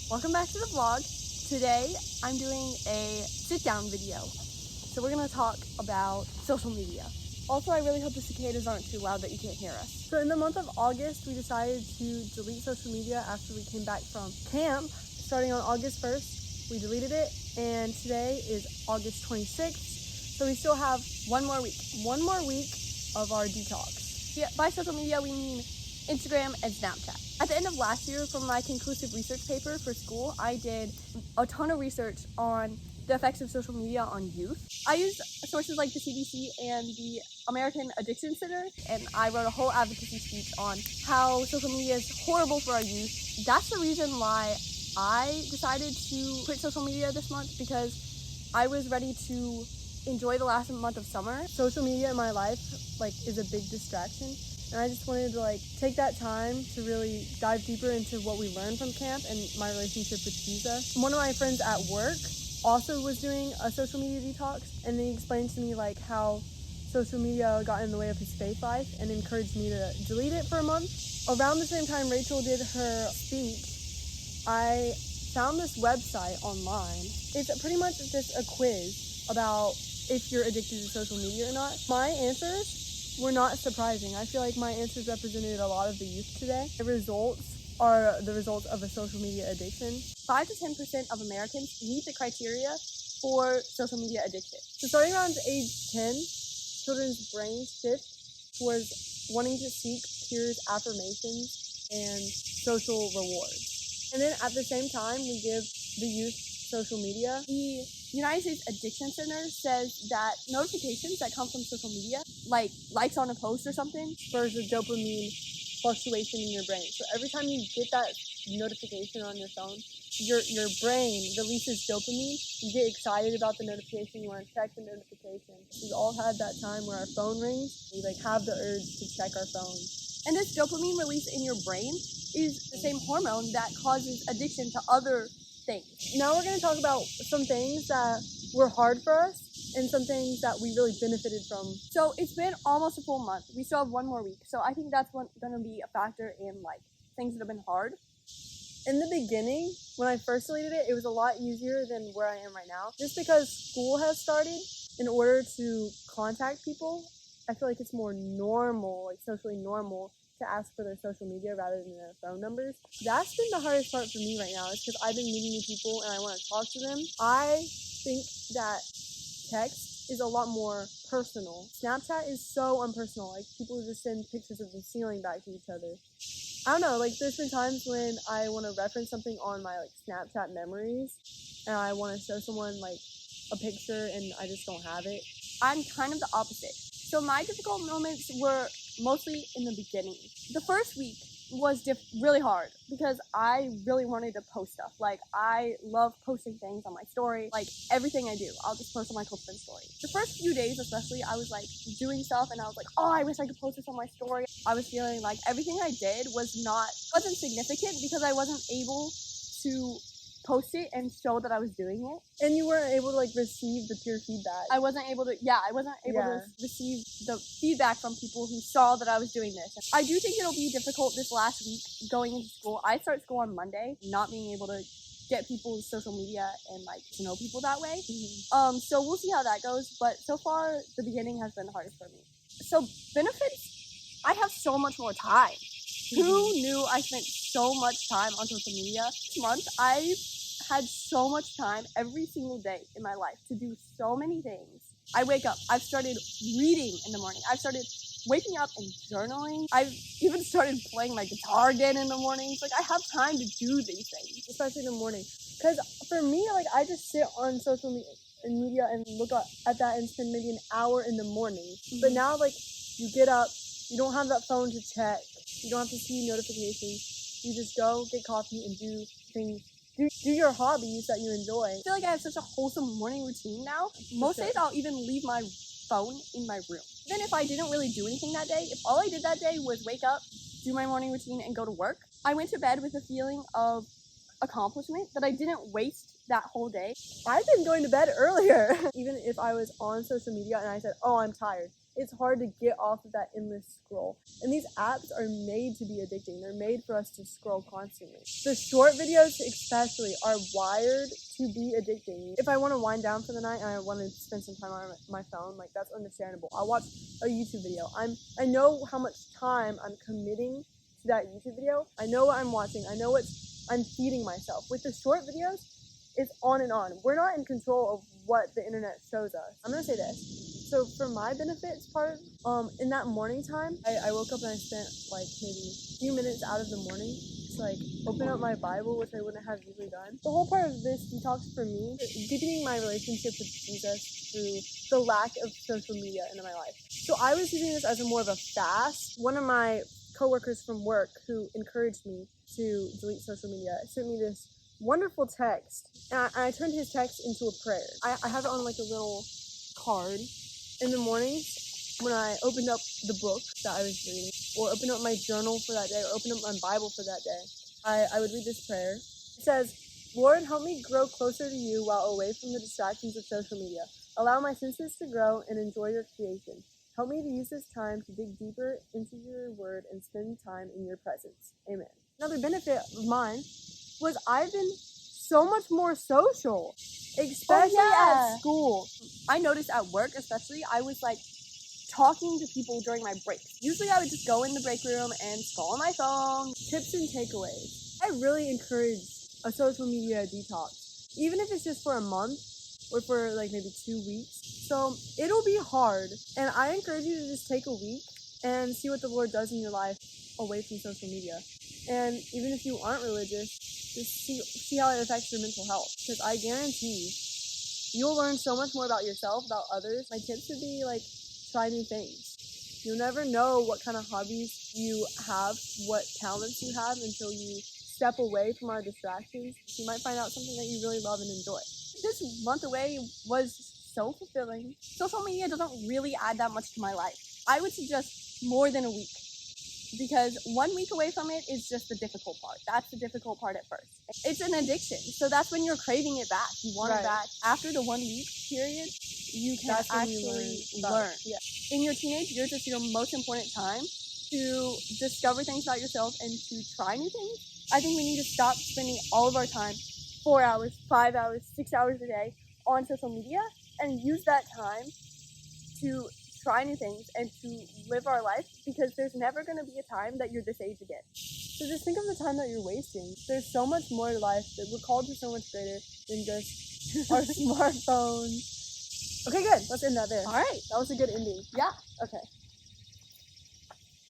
Welcome back to the vlog. Today I'm doing a sit-down video. So we're gonna talk about social media. Also, I really hope the cicadas aren't too loud that you can't hear us. So in the month of August, we decided to delete social media after we came back from camp. Starting on August 1st, we deleted it, and today is August 26th. So we still have one more week of our detox. Yeah, by social media, we mean Instagram and Snapchat. At the end of last year, for my conclusive research paper for school, I did a ton of research on the effects of social media on youth. I used sources like the CDC and the American Addiction Center, and I wrote a whole advocacy speech on how social media is horrible for our youth. That's the reason why I decided to quit social media this month, because I was ready to enjoy the last month of summer. Social media in my life is a big distraction. And I just wanted to take that time to really dive deeper into what we learned from camp and my relationship with Jesus. One of my friends at work also was doing a social media detox, and they explained to me how social media got in the way of his faith life and encouraged me to delete it for a month. Around the same time Rachel did her speech, I found this website online. It's pretty much just a quiz about if you're addicted to social media or not. My answers were not surprising. I feel like my answers represented a lot of the youth today. The results are the results of a social media addiction. 5 to 10% of Americans meet the criteria for social media addiction. So starting around age 10, children's brains shift towards wanting to seek peers' affirmations and social rewards. And then at the same time, we give the youth social media. The United States Addiction Center says that notifications that come from social media, like likes on a post or something, spurs a dopamine fluctuation in your brain. So every time you get that notification on your phone, your brain releases dopamine. You get excited about the notification, you want to check the notification. We've all had that time where our phone rings, we have the urge to check our phone. And this dopamine release in your brain is the same hormone that causes addiction to other things. Now we're going to talk about some things that were hard for us and some things that we really benefited from. So it's been almost a full month. We still have one more week. So I think that's going to be a factor in things that have been hard. In the beginning, when I first deleted it, it was a lot easier than where I am right now. Just because school has started, in order to contact people, I feel like it's more normal, socially normal, to ask for their social media rather than their phone numbers. That's been the hardest part for me right now, is because I've been meeting new people and I want to talk to them. I think that text is a lot more personal. Snapchat is so unpersonal. People just send pictures of the ceiling back to each other. I don't know, there's been times when I want to reference something on my Snapchat memories and I want to show someone a picture and I just don't have it. I'm kind of the opposite. So my difficult moments were mostly in the beginning. The first week was really hard because I really wanted to post stuff. I love posting things on my story. Everything I do, I'll just post on my close friend story. The first few days especially, I was doing stuff and I was oh, I wish I could post this on my story. I was feeling everything I did wasn't significant because I wasn't able to post it and show that I was doing it. And you weren't able to receive the peer feedback. I wasn't able to receive the feedback from people who saw that I was doing this. I do think it'll be difficult this last week going into school. I start school on Monday, not being able to get people's social media and to know people that way. So we'll see how that goes, but so far the beginning has been the hardest for me. So benefits, I have so much more time. Who knew I spent so much time on social media? This month, I've had so much time every single day in my life to do so many things. I wake up. I've started reading in the morning. I've started waking up and journaling. I've even started playing my guitar again in the mornings. I have time to do these things, especially in the morning. Because for me, I just sit on social media and look at that and spend maybe an hour in the morning. Mm-hmm. But now, you get up, you don't have that phone to check. You don't have to see notifications. You just go, get coffee, and do things. Do your hobbies that you enjoy. I feel I have such a wholesome morning routine now. Most days I'll even leave my phone in my room. Even if I didn't really do anything that day, if all I did that day was wake up, do my morning routine, and go to work, I went to bed with a feeling of accomplishment that I didn't waste that whole day. I've been going to bed earlier. Even if I was on social media and I said, oh, I'm tired, it's hard to get off of that endless scroll. And these apps are made to be addicting. They're made for us to scroll constantly. The short videos especially are wired to be addicting. If I want to wind down for the night and I want to spend some time on my phone, like, that's understandable. I'll watch a YouTube video. I know how much time I'm committing to that YouTube video. I know what I'm watching. I know what I'm feeding myself. With the short videos, it's on and on. We're not in control of what the internet shows us. I'm gonna say this. So for my benefits part, in that morning time, I woke up and I spent like maybe a few minutes out of the morning to like open up my Bible, which I wouldn't have usually done. The whole part of this detox for me, deepening my relationship with Jesus through the lack of social media in my life. So I was using this as more of a fast. One of my coworkers from work who encouraged me to delete social media sent me this wonderful text, and I turned his text into a prayer. I have it on like a little card. In the mornings, when I opened up the book that I was reading, or opened up my journal for that day, or opened up my Bible for that day, I would read this prayer. It says, "Lord, help me grow closer to you while away from the distractions of social media. Allow my senses to grow and enjoy your creation. Help me to use this time to dig deeper into your word and spend time in your presence. Amen." Another benefit of mine was I've been so much more social, especially at school. I noticed at work especially, I was like talking to people during my breaks. Usually I would just go in the break room and scroll on my phone. Tips and takeaways. I really encourage a social media detox, even if it's just for a month or for like maybe 2 weeks. So it'll be hard, and I encourage you to just take a week and see what the Lord does in your life away from social media. And even if you aren't religious, just see how it affects your mental health, because I guarantee you'll learn so much more about yourself, about others. My tips would be like, try new things. You'll never know what kind of hobbies you have, what talents you have until you step away from our distractions. You might find out something that you really love and enjoy. This month away was so fulfilling. Social media doesn't really add that much to my life. I would suggest more than a week, because 1 week away from it is just the difficult part. That's the difficult part at first. It's an addiction, so that's when you're craving it back. You want it back. After the 1 week period, you can actually learn. Yeah. In your teenage years, it's your most important time to discover things about yourself and to try new things. I think we need to stop spending all of our time, 4 hours, 5 hours, 6 hours a day on social media, and use that time to try new things and to live our life, because there's never going to be a time that you're this age again. So just think of the time that you're wasting. There's so much more to life, that we're called to so much greater than just our smartphones. Okay, good. Let's end that there. All right. That was a good ending. Yeah. Okay.